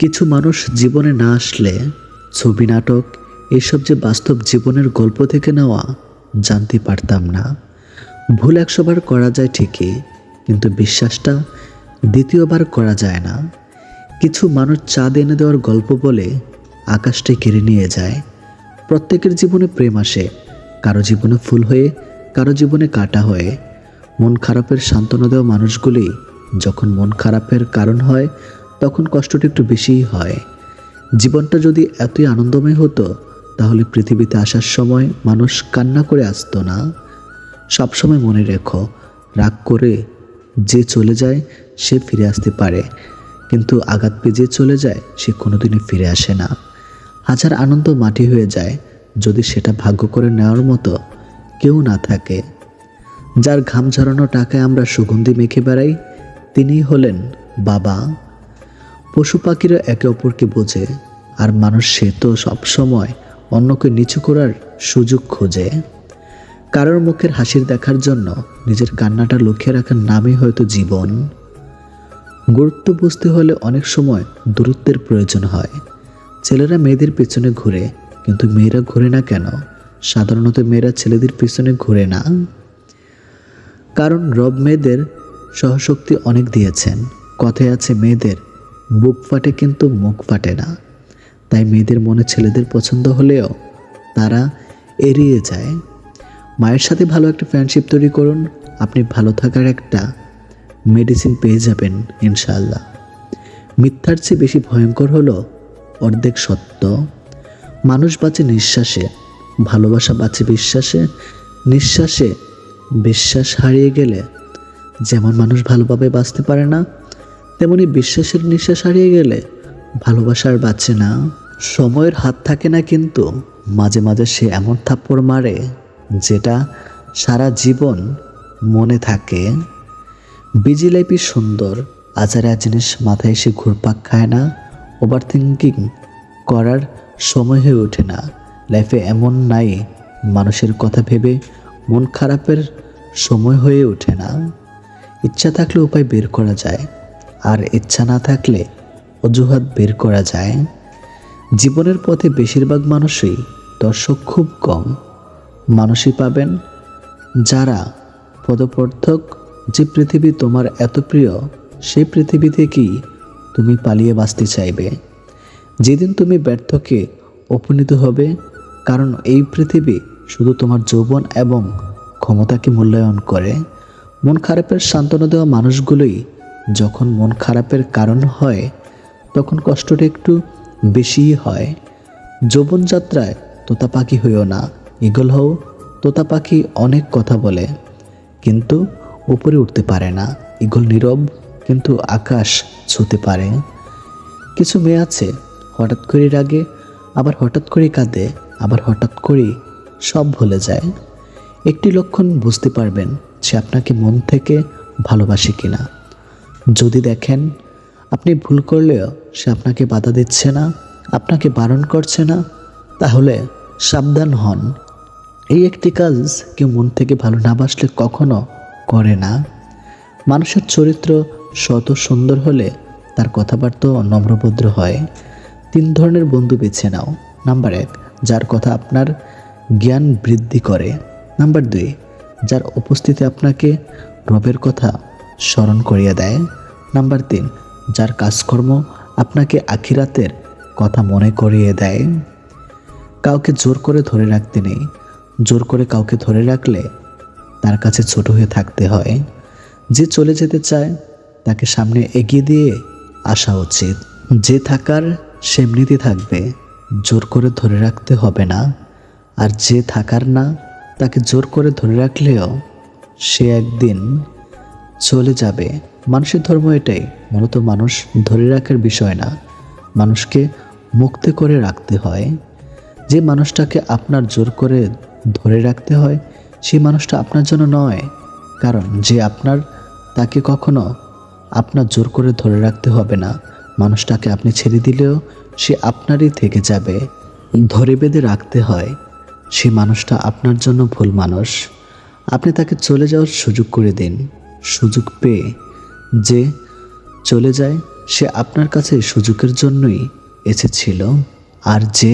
কিছু মানুষ জীবনে না আসলে ছবি, নাটক এসব যে বাস্তব জীবনের গল্প থেকে নেওয়া জানতে পারতাম না। ভুল ১০০ বার করা যায় ঠিকই, কিন্তু বিশ্বাসটা দ্বিতীয়বার করা যায় না। কিছু মানুষ চাঁদ এনে দেওয়ার গল্প বলে আকাশটাই কেড়ে নিয়ে যায়। প্রত্যেকের জীবনে প্রেম আসে, কারো জীবনে ফুল হয়ে, কারো জীবনে কাঁটা হয়ে। মন খারাপের সান্ত্বনা দেওয়া মানুষগুলি যখন মন খারাপের কারণ হয়, তখন কষ্টটা একটু বেশিই হয়। জীবনটা যদি এতই আনন্দময় হতো, তাহলে পৃথিবীতে আসার সময় মানুষ কান্না করে আসতো না। সবসময় মনে রেখো, রাগ করে যে চলে যায় সে ফিরে আসতে পারে, কিন্তু আঘাত পেয়ে যে চলে যায় সে কোনোদিনই ফিরে আসে না। হাজার আনন্দ মাটি হয়ে যায় যদি সেটা ভাগ্য করে নেওয়ার মতো কেউ না থাকে। যার ঘাম ঝরানো টাকায় আমরা সুগন্ধি মেখে বেড়াই, তিনিই হলেন বাবা। পশু পাখিরা একে অপরকে বোঝে, আর মানুষ সে তো সবসময় অন্যকে নিচু করার সুযোগ খোঁজে। কারোর মুখের হাসির দেখার জন্য নিজের কান্নাটা লুকিয়ে রাখার নামই হয়তো জীবন। গুরুত্ব বুঝতে হলে অনেক সময় দূরত্বের প্রয়োজন হয়। ছেলেরা মেয়েদের পেছনে ঘুরে, কিন্তু মেয়েরা ঘুরে না কেন? সাধারণত মেয়েরা ছেলেদের পেছনে ঘুরে না, কারণ রব মেয়েদের সহশক্তি অনেক দিয়েছেন। কথায় আছে, মেয়েদের বুক ফাটে কিন্তু মুখ ফাটে না। তাই মেয়েদের মনে ছেলেদের পছন্দ হলেও তারা এড়িয়ে যায়। মায়ের সাথে ভালো একটা ফ্রেন্ডশিপ তৈরি করুন, আপনি ভালো থাকার একটা মেডিসিন পেয়ে যাবেন ইনশাআল্লাহ। মিথ্যার চেয়ে বেশি ভয়ঙ্কর হলো অর্ধেক সত্য। মানুষ বাঁচে নিঃশ্বাসে, ভালোবাসা বাঁচে বিশ্বাসে। নিঃশ্বাসে বিশ্বাস হারিয়ে গেলে যেমন মানুষ ভালোভাবে বাঁচতে পারে না, তেমনি বিশ্বাসের নিঃশ্বাস হারিয়ে গেলে ভালোবাসা আর বাঁচে না। সময়ের হাত থাকে না, কিন্তু মাঝে মাঝে সে এমন থাপ্পড় মারে যেটা সারা জীবন মনে থাকে। বিজি লাইফই সুন্দর, আজারে জিনিস মাথায় এসে ঘুরপাক খায় না। ওভার থিঙ্কিং করার সময় হয়ে ওঠে না। লাইফে এমন নাই মানুষের কথা ভেবে মন খারাপের সময় হয়ে ওঠে না। ইচ্ছা থাকলে উপায় বের করা যায়, আর ইচ্ছা না থাকলে অজুহাত বের করা যায়। জীবনের পথে বেশিরভাগ মানুষই দর্শক খুব কম। মানুষই পাবেন যারা পদপ্রর্থক। যে পৃথিবী তোমার এত প্রিয়, সেই পৃথিবী থেকেই তুমি পালিয়ে বাঁচতে চাইবে। যেদিন তুমি ব্যর্থকে উপনীত হবে, কারণ এই পৃথিবী শুধু তোমার যৌবন এবং ক্ষমতাকে মূল্যায়ন করে। মন খারাপের সান্ত্বনা দেওয়া মানুষগুলোই যখন মন খারাপের কারণ হয়, তখন কষ্টটা একটু বেশিই হয়। যৌবনযাত্রায় তোতা পাখি হইও না, ঈগল হও। তোতা পাখি অনেক কথা বলে কিন্তু উপরে উঠতে পারে না। ঈগল নীরব কিন্তু আকাশ ছুঁতে পারে। কিছু মেয়ে আছে হঠাৎ করে রাগে, আবার হঠাৎ করে কাঁদে, আবার হঠাৎ করে সব ভুলে যায়। একটি লক্ষণ বুঝতে পারবেন সে আপনাকে মন থেকে ভালোবাসে কিনা। যদি দেখেন আপনি ভুল করলেও সে আপনাকে বাধা দিচ্ছে না, আপনাকে বারণ করছে না, তাহলে সাবধান হন। এই একটি কাজ কেউ মন থেকে ভালো না বাসলে কখনো করে না। মানুষের চরিত্র শত সুন্দর হলে তার কথাবার্তা নম্রভদ্র হয়। 3 ধরনের বন্ধু বেছে নাও। নাম্বার 1, যার কথা আপনার জ্ঞান বৃদ্ধি করে। নাম্বার 2, যার উপস্থিতি আপনাকে রবের কথা স্মরণ করিয়ে দেয়। নাম্বার 3, যার কাজকর্ম আপনাকে আখিরাতের কথা মনে করিয়ে দেয়। কাউকে জোর করে ধরে রাখতে নেই। জোর করে কাউকে ধরে রাখলে তার কাছে ছোট হয়ে থাকতে হয়। যে চলে যেতে চায় তাকে সামনে এগিয়ে দিয়ে আসা উচিত। যে থাকার সে এমনিতে থাকবে, জোর করে ধরে রাখতে হবে না। আর যে থাকার না, তাকে জোর করে ধরে রাখলেও সে একদিন চলে যাবে। মানুষের ধর্ম এটাই, মূলত মানুষ ধরে রাখার বিষয় না, মানুষকে মুক্ত করে রাখতে হয়। যে মানুষটাকে আপনার জোর করে ধরে রাখতে হয়, সেই মানুষটা আপনার জন্য নয়। কারণ যে আপনার, তাকে কখনো আপনার জোর করে ধরে রাখতে হবে না। মানুষটাকে আপনি ছেড়ে দিলেও সে আপনারই থেকে যাবে। ধরে বেঁধে রাখতে হয়, সেই মানুষটা আপনার জন্য ভুল মানুষ। আপনি তাকে চলে যাওয়ার সুযোগ করে দিন। সুযোগ পেয়ে যে চলে যায় সে আপনার কাছে সুযোগের জন্যই এসেছিল, আর যে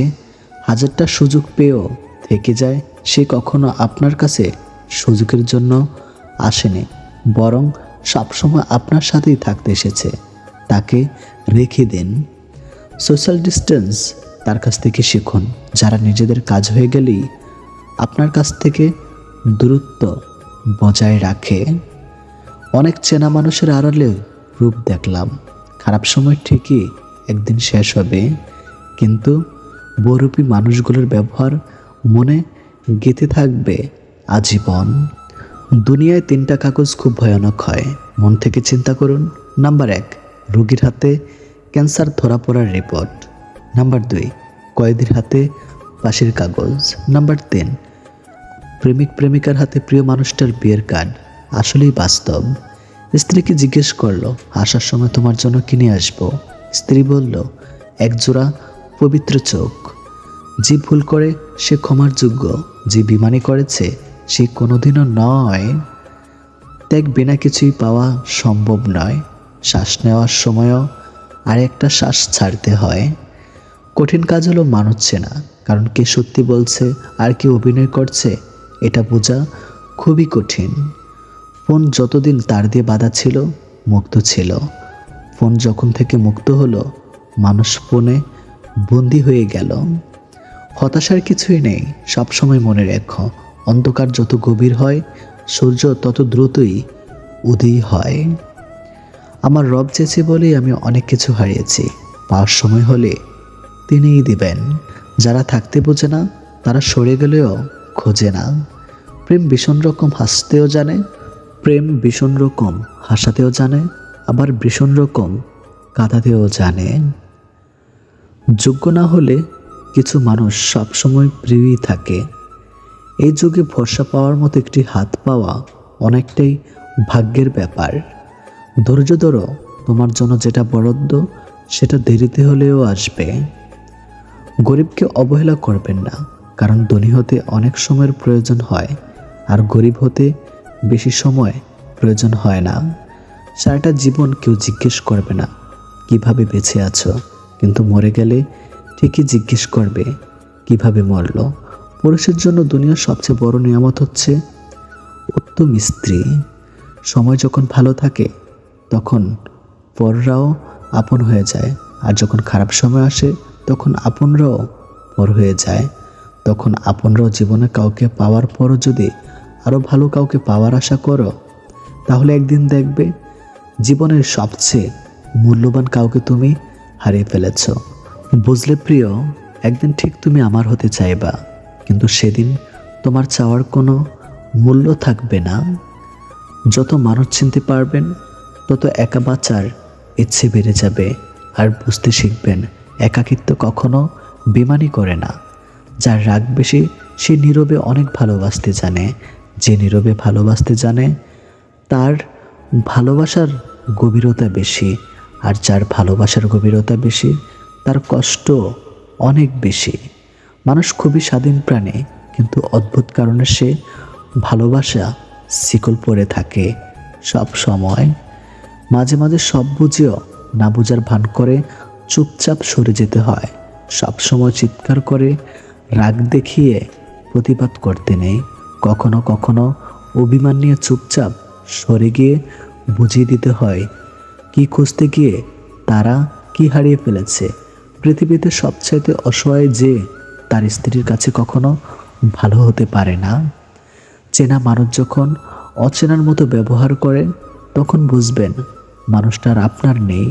হাজারটা সুযোগ পেয়েও থেকে যায় সে কখনো আপনার কাছে সুযোগের জন্য আসেনি, বরং সবসময় আপনার সাথেই থাকতে এসেছে। তাকে রেখে দিন। সোশ্যাল ডিস্টেন্স তার কাছ থেকে শিখুন, যারা নিজেদের কাজ হয়ে গেলেই আপনার কাছ থেকে দূরত্ব বজায় রাখে। অনেক চেনা মানুষের আড়ালে রূপ দেখলাম, খারাপ সময় ঠিকই একদিন শেষ হবে, কিন্তু বহুরূপী মানুষগুলোর ব্যবহার মনে গেঁথে থাকবে আজীবন। দুনিয়ায় 3টা কাগজ খুব ভয়ানক হয়, মন থেকে চিন্তা করুন। নাম্বার 1, রোগীর হাতে ক্যান্সার ধরা পড়ার রিপোর্ট। নাম্বার 2, কয়েদির হাতে ফাঁসির কাগজ। নাম্বার 3, প্রেমিক প্রেমিকার হাতে প্রিয় মানুষটার বিয়ের কার্ড। আসলেই বাস্তব। স্ত্রীকে জিজ্ঞেস করলো, আসার সময় তোমার জন্য কিনে আসবো। স্ত্রী বলল, একজোড়া পবিত্র চোখ। যে ভুল করে সে ক্ষমার যোগ্য, যে বেইমানি করেছে সে কোনোদিনও নয়। ত্যাগ বিনা কিছুই পাওয়া সম্ভব নয়। শ্বাস নেওয়ার সময়ও আর একটা শ্বাস ছাড়তে হয়। কঠিন কাজ হলো মানুষ চেনা, কারণ কে সত্যি বলছে আর কে অভিনয় করছে এটা বোঝা খুবই কঠিন। ফোন যতদিন তার দিয়ে বাঁধা ছিল মুক্ত ছিল, ফোন যখন থেকে মুক্ত হলো মানুষ ফোনে বন্দি হয়ে গেল। হতাশার কিছুই নেই, সবসময় মনে রেখো, অন্ধকার যত গভীর হয় সূর্য তত দ্রুতই উদয় হয়। আমার রব চেয়েছে বলেই আমি অনেক কিছু হারিয়েছি, পাওয়ার সময় হলে তিনিই দিবেন। যারা থাকতে বোঝে না তারা সরে গেলেও খোঁজে না। প্রেম ভীষণ রকম হাসতেও জানে, প্রেম ভীষণ রকম হাসাতেও জানে, আবার ভীষণ রকম কাঁদাতেও জানে। যোগ্য না হলে কিছু মানুষ সবসময় প্রিয়ই থাকে। এই যুগে ভরসা পাওয়ার মতো একটি হাত পাওয়া অনেকটাই ভাগ্যের ব্যাপার। ধৈর্য ধরো, তোমার জন্য যেটা বরাদ্দ সেটা দেরিতে হলেও আসবে। গরিবকে অবহেলা করবেন না, কারণ ধনী হতে অনেক সময়ের প্রয়োজন হয়, আর গরিব হতে বেশি সময় প্রয়োজন হয় না। সারাটা জীবন কেউ জিজ্ঞেস করবে না কিভাবে বেঁচে আছো, কিন্তু মরে গেলে ঠিকই জিজ্ঞেস করবে কিভাবে মরল। পুরুষের জন্য দুনিয়ার সবচেয়ে বড় নিয়ামত হচ্ছে উত্তম স্ত্রী। সময় যখন ভালো থাকে তখন পররাও আপন হয়ে যায়, আর যখন খারাপ সময় আসে তখন আপনরাও পর হয়ে যায়। তখন আপনরাও জীবনে কাউকে পাওয়ার পরও যদি আরও ভালো কাউকে পাওয়ার আশা করো, তাহলে একদিন দেখবে জীবনের সবচেয়ে মূল্যবান কাউকে তুমি হারিয়ে ফেলেছ। বুঝলে প্রিয়, একদিন ঠিক তুমি আমার হতে চাইবা, কিন্তু সেদিন তোমার চাওয়ার কোনো মূল্য থাকবে না। যত মানুষ চিনতে পারবেন তত একা বাঁচার ইচ্ছে বেড়ে যাবে, আর বুঝতে শিখবেন একাকিত্ব কখনো বেমানি করে না। যার রাগ বেশি সে নীরবে অনেক ভালোবাসতে জানে। যে নীরবে ভালোবাসতে জানে তার ভালোবাসার গভীরতা বেশি, আর যার ভালোবাসার গভীরতা বেশি তার কষ্ট অনেক বেশি। মানুষ খুবই স্বাধীন প্রাণী, কিন্তু অদ্ভুত কারণে সে ভালোবাসা শিকল পড়ে থাকে সব সময়। মাঝে মাঝে সব বুঝেও না বুঝার ভান করে চুপচাপ সরে যেতে হয়। সব সময় চিৎকার করে রাগ দেখিয়ে প্রতিবাদ করতে নেই। কখনো কখনো অভিমান নিয়ে চুপচাপ সরে গিয়ে বুঝিয়ে দিতে হয় কি খুঁজতে গিয়ে তারা কি হারিয়ে ফেলেছে। পৃথিবীতে সবচাইতে অসহায় যে তার স্ত্রীর কাছে কখনো ভালো হতে পারে না। চেনা মানুষ যখন অচেনার মতো ব্যবহার করে তখন বুঝবেন মানুষটার আপনার নেই।